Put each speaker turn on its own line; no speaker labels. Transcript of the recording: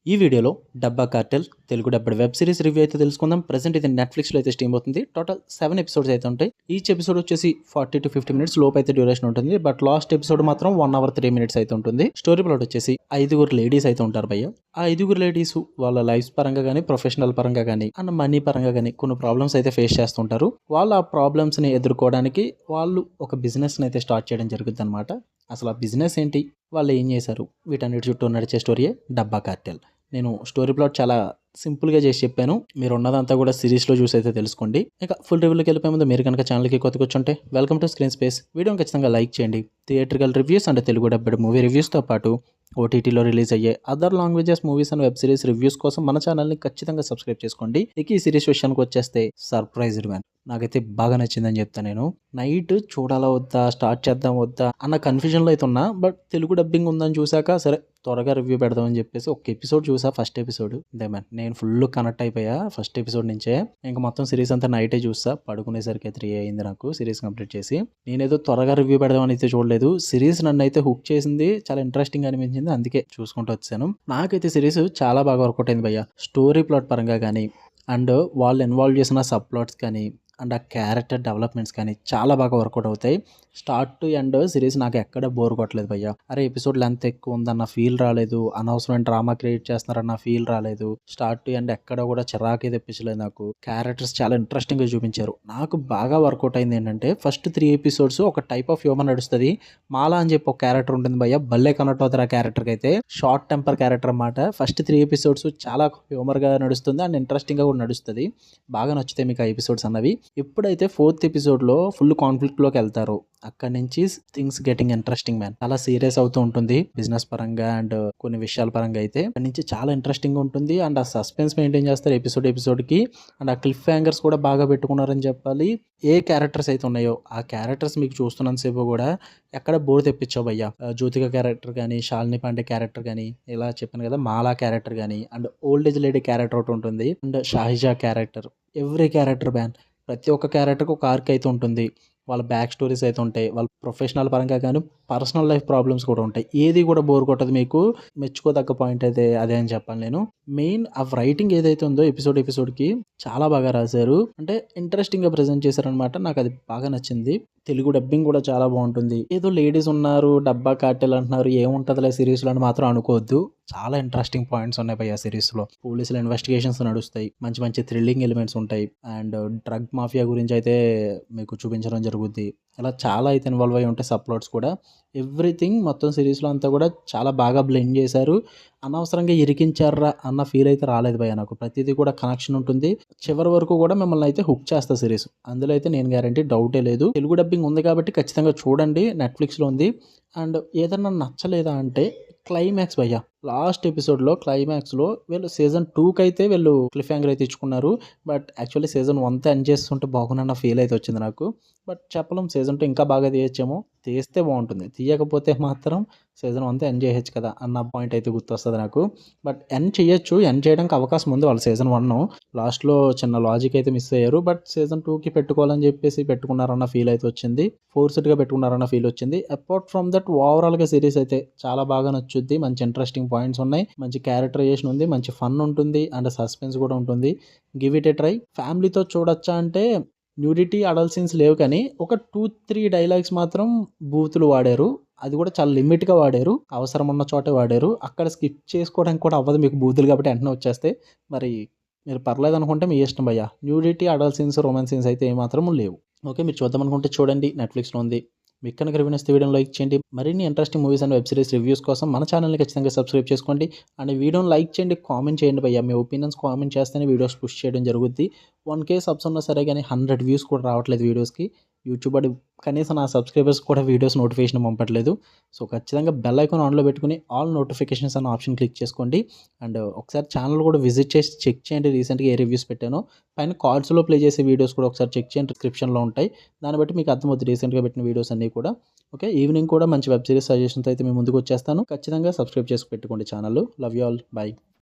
ఈ వీడియోలో Dabba Cartel Telugu dubbed web series review అయితే తెలుసుకుందాం. ప్రెసెంట్ ఇది నెట్ఫ్లిక్స్లో అయితే స్ట్రీమ్ అవుతుంది. టోటల్ 7 ఎపిసోడ్స్ అయితే ఉంటాయి. ఈచ్ ఎపిసోడ్ వచ్చేసి 40 to 50 మినిట్స్ లోపు అయితే డ్యూరేషన్ ఉంటుంది. బట్ లాస్ట్ ఎపిసోడ్ మాత్రం 1 hour 3 minutes అయితే ఉంటుంది. స్టోరీ ప్లాట్ వచ్చేసి 5 లేడీస్ అయితే ఉంటారు భయ్య. ఆ 5 లేడీస్ వాళ్ళ లైఫ్ పరంగా కానీ ప్రొఫెషనల్ పరంగా కానీ అండ్ మనీ పరంగా కానీ కొన్ని ప్రాబ్లమ్స్ అయితే ఫేస్ చేస్తుంటారు. వాళ్ళు ఆ ప్రాబ్లమ్స్ని ఎదుర్కోవడానికి వాళ్ళు ఒక బిజినెస్ని అయితే స్టార్ట్ చేయడం జరుగుతుంది అనమాట. అసలు ఆ బిజినెస్ ఏంటి, వాళ్ళు ఏం చేశారు, వీటన్నిటి చుట్టూ నడిచే స్టోరీయే డబ్బా కార్టెల్. నేను స్టోరీ ప్లాట్ చాలా సింపుల్గా చేసి చెప్పాను. మీరు ఉన్నదంతా కూడా సిరీస్లో చూసి అయితే తెలుసుకోండి. ఇక ఫుల్ రివ్యూలోకి వెళ్ళిపోయే ముందు మీరు కనుక ఛానల్కి కొత్తగా వచ్చుంటే వెల్కమ్ టు స్క్రీన్ స్పేస్. వీడియోని ఖచ్చితంగా లైక్ చేయండి. Theatrical reviews and Telugu dubbed movie రివ్యూస్తో పాటు ఓటీటీలో రిలీజ్ అయ్యే other languages movies and web series reviews కోసం మన ఛానల్ని ఖచ్చితంగా సబ్స్క్రైబ్ చేసుకోండి. ఇక ఈ సిరీస్ విషయానికి వచ్చేస్తే సర్ప్రైజ్డ్ మ్యాన్ నాకైతే బాగా నచ్చిందని చెప్తాను. నేను నైట్ చూడాలా వద్దా, స్టార్ట్ చేద్దాం వద్దా అన్న కన్ఫ్యూజన్లో అయితే ఉన్నా. బట్ తెలుగు డబ్బింగ్ ఉందని చూసాక సరే త్వరగా రివ్యూ పెడదామని చెప్పేసి ఒక ఎపిసోడ్ చూసా. ఫస్ట్ ఎపిసోడ్ అంతే మ్యాన్, నేను ఫుల్ కనెక్ట్ అయిపోయా ఫస్ట్ ఎపిసోడ్ నుంచే. ఇంకా మొత్తం సిరీస్ అంతా నైటే చూస్తా. పడుకునేసరికి 3 అయింది నాకు సిరీస్ కంప్లీట్ చేసి. నేనేదో త్వరగా రివ్యూ పెడదామని అయితే చూడలేదు. సిరీస్ నన్ను అయితే హుక్ చేసింది, చాలా ఇంట్రెస్టింగ్ అనిపించింది, అందుకే చూసుకుంటూ వచ్చాను. నాకైతే సిరీస్ చాలా బాగా వర్కౌట్ అయింది భయ్య. స్టోరీ ప్లాట్ పరంగా కానీ అండ్ వాళ్ళు ఇన్వాల్వ్ చేసిన సబ్ ప్లాట్స్ కానీ అండ్ ఆ క్యారెక్టర్ డెవలప్మెంట్స్ కానీ చాలా బాగా వర్కౌట్ అవుతాయి. స్టార్ట్ టు ఎండ్ సిరీస్ నాకు ఎక్కడ బోర్ కొట్టలేదు భయ్య. అరే ఎపిసోడ్ లెంత్ ఎక్కువ ఉందన్న ఫీల్ రాలేదు, అనవసరమైన డ్రామా క్రియేట్ చేస్తున్నారన్న ఫీల్ రాలేదు. స్టార్ట్ టు ఎండ్ ఎక్కడ కూడా చిరాకే తెప్పించలేదు. నాకు క్యారెక్టర్స్ చాలా ఇంట్రెస్టింగ్గా చూపించారు. నాకు బాగా వర్కౌట్ అయింది ఏంటంటే ఫస్ట్ 3 episodes ఒక టైప్ ఆఫ్ హ్యూమన్ నడుస్తుంది. మాలా అని చెప్పి ఒక క్యారెక్టర్ ఉంటుంది భయ్య, భలే కనెక్ట్ అవుతారు ఆ క్యారెక్టర్కి అయితే. షార్ట్ టెంపర్ క్యారెక్టర్ అన్నమాట. ఫస్ట్ 3 episodes చాలా హ్యూమర్గా నడుస్తుంది అండ్ ఇంట్రెస్టింగ్గా కూడా నడుస్తుంది. బాగా నచ్చుతాయి మీకు ఆ ఎపిసోడ్స్ అన్నవి. ఎప్పుడైతే 4th ఎపిసోడ్లో ఫుల్ కాన్ఫ్లిక్ట్లోకి వెళ్తారో అక్కడి నుంచి థింగ్స్ గెటింగ్ ఇంట్రెస్టింగ్ మ్యాన్. చాలా సీరియస్ అవుతూ ఉంటుంది బిజినెస్ పరంగా అండ్ కొన్ని విషయాల పరంగా అయితే. అక్కడి నుంచి చాలా ఇంట్రెస్టింగ్ ఉంటుంది అండ్ ఆ సస్పెన్స్ మెయింటైన్ చేస్తారు ఎపిసోడ్కి. అండ్ ఆ క్లిఫ్ హ్యాంగర్స్ కూడా బాగా పెట్టుకున్నారని చెప్పాలి. ఏ క్యారెక్టర్స్ అయితే ఉన్నాయో ఆ క్యారెక్టర్స్ మీకు చూస్తున్నంతసేపు కూడా ఎక్కడ బోర్ తెప్పించావు భయ్య. జ్యోతిక క్యారెక్టర్ కానీ, శాలిని పాండే క్యారెక్టర్ కానీ, ఇలా చెప్పాను కదా మాలా క్యారెక్టర్ కానీ and old age lady character ఒకటి ఉంటుంది and Shahija character, every character ban. ప్రతి ఒక్క క్యారెక్టర్కి ఒక ఆర్క్ అయితే ఉంటుంది. వాళ్ళ బ్యాక్ స్టోరీస్ అయితే ఉంటాయి. వాళ్ళ ప్రొఫెషనల్ పరంగా కానీ పర్సనల్ లైఫ్ ప్రాబ్లమ్స్ కూడా ఉంటాయి. ఏది కూడా బోర్ కొట్టదు మీకు. మెచ్చుకోదగ్గ పాయింట్ అయితే అదే అని చెప్పాలి నేను. మెయిన్ ఆ రైటింగ్ ఏదైతే ఉందో ఎపిసోడ్కి చాలా బాగా రాశారు. అంటే ఇంట్రెస్టింగ్గా ప్రజెంట్ చేశారనమాట. నాకు అది బాగా నచ్చింది. తెలుగు డబ్బింగ్ కూడా చాలా బాగుంటుంది. ఏదో లేడీస్ ఉన్నారు, డబ్బా కార్టెల్ అంటున్నారు, ఏముంటుందిలే సిరీస్లో అని మాత్రం అనుకోవద్దు. చాలా ఇంట్రెస్టింగ్ పాయింట్స్ ఉన్నాయి భయ్య సిరీస్లో. పోలీసుల ఇన్వెస్టిగేషన్స్ నడుస్తాయి, మంచి మంచి థ్రిల్లింగ్ ఎలిమెంట్స్ ఉంటాయి అండ్ డ్రగ్ మాఫియా గురించి అయితే మీకు చూపించడం జరుగుద్ది. ఇలా చాలా అయితే ఇన్వాల్వ్ అయ్యి ఉంటాయి సబ్ ప్లాట్స్ కూడా. ఎవ్రీథింగ్ మొత్తం సిరీస్లో అంతా కూడా చాలా బాగా బ్లెండ్ చేశారు. అనవసరంగా ఇరికించారా అన్న ఫీల్ అయితే రాలేదు భయ్య నాకు. ప్రతిదీ కూడా కనెక్షన్ ఉంటుంది. చివరి వరకు కూడా మిమ్మల్ని అయితే హుక్ చేస్తా సిరీస్. అందులో అయితే నేను గ్యారంటీ డౌటే లేదు. తెలుగు డబ్బింగ్ ఉంది కాబట్టి ఖచ్చితంగా చూడండి. నెట్ఫ్లిక్స్లో ఉంది. అండ్ ఏదన్నా నచ్చలేదా అంటే క్లైమాక్స్ భయ్య. లాస్ట్ ఎపిసోడ్లో క్లైమాక్స్లో వీళ్ళు సీజన్ 2కి అయితే వీళ్ళు క్లిఫ్ హ్యాంగర్ అయితే ఇచ్చుకున్నారు. బట్ యాక్చువల్లీ సీజన్ 1తో ఎండ్ చేస్తుంటే బాగుందన్న ఫీల్ అయితే వచ్చింది నాకు. బట్ చెప్పలేం, సీజన్ 2 ఇంకా బాగా తీయచ్చేమో. తీస్తే బాగుంటుంది, తీయకపోతే మాత్రం సీజన్ 1తో ఎండ్ చేయొచ్చు కదా అన్న పాయింట్ అయితే గుర్తొస్తుంది నాకు. బట్ ఎండ్ చేయొచ్చు, ఎండ్ చేయడానికి అవకాశం ఉంది. వాళ్ళు సీజన్ 1 లాస్ట్లో చిన్న లాజిక్ అయితే మిస్ అయ్యారు. బట్ సీజన్ 2కి పెట్టుకోవాలని చెప్పేసి పెట్టుకున్నారన్న ఫీల్ అయితే వచ్చింది. ఫోర్స్డ్గా పెట్టుకున్నారన్న ఫీల్ వచ్చింది. అపార్ట్ ఫ్రమ్ దట్ ఓవరాల్గా సిరీస్ అయితే చాలా బాగా నచ్చుద్ది. మంచి ఇంట్రెస్టింగ్ పాయింట్స్ ఉన్నాయి, మంచి క్యారెక్టరైజేషన్ ఉంది, మంచి ఫన్ ఉంటుంది అండ్ సస్పెన్స్ కూడా ఉంటుంది. Give it A try. ఫ్యామిలీతో చూడొచ్చా అంటే న్యూడిటీ అడల్ట్ సీన్స్ లేవు, కానీ ఒక 2-3 డైలాగ్స్ మాత్రం బూతులు వాడారు. అది కూడా చాలా లిమిట్గా వాడారు. అవసరం ఉన్న చోటే వాడారు. అక్కడ స్కిప్ చేసుకోవడానికి కూడా అవ్వదు మీకు బూతులు కాబట్టి వెంటనే వచ్చేస్తే. మరి మీరు పర్లేదు అనుకుంటే మీ ఇష్టం భయ్య. Nudity adult scenes romance scenes అయితే ఏమాత్రం లేవు. ఓకే, మీరు చూద్దాం అనుకుంటే చూడండి, నెట్ఫ్లిక్స్లో ఉంది. మీకు కనుక రివ్యూ నచ్చితే వీడియోని లైక్ చేయండి. మరిన్ని interesting movies and web series reviews కోసం మన ఛానల్ని ఖచ్చితంగా సబ్స్క్రైబ్ చేసుకోండి. అండ్ వీడియోని లైక్ చేయండి, కామెంట్ చేయండి భయ్య. మీ ఒపీనియన్స్ కామెంట్ చేస్తేనే వీడియోస్ పుష్ చేయడం జరుగుద్ది. 1K సబ్స్ ఉన్నా సరే కానీ 100 వ్యూస్ కూడా రావట్లేదు వీడియోస్కి. యూట్యూబ్ అది కనీసం నా సబ్స్క్రైబర్స్ కూడా వీడియోస్ నోటిఫికేషన్ పంపట్లేదు. సో ఖచ్చితంగా బెల్ ఐకాన్ ఆన్లో పెట్టుకుని ఆల్ నోటిఫికేషన్స్ అన్న ఆప్షన్ క్లిక్ చేసుకోండి. అండ్ ఒకసారి ఛానల్ కూడా విజిట్ చేసి చెక్ చేయండి రీసెంట్గా ఏ రివ్యూస్ పెట్టానో. పైన కార్డ్స్లో ప్లే చేసే వీడియోస్ కూడా ఒకసారి చెక్ చేయండి, డిస్క్రిప్షన్లో ఉంటాయి. దాన్ని బట్టి మీకు అర్థమవుతుంది రీసెంట్గా పెట్టిన వీడియోస్ అన్నీ కూడా. ఓకే, ఈవినింగ్ కూడా మంచి వెబ్ సిరీస్ సజెషన్స్ అయితే మేము ముందుకు వచ్చేస్తాను. ఖచ్చితంగా సబ్స్క్రైబ్ చేసి పెట్టుకోండి channel. Love you all, by.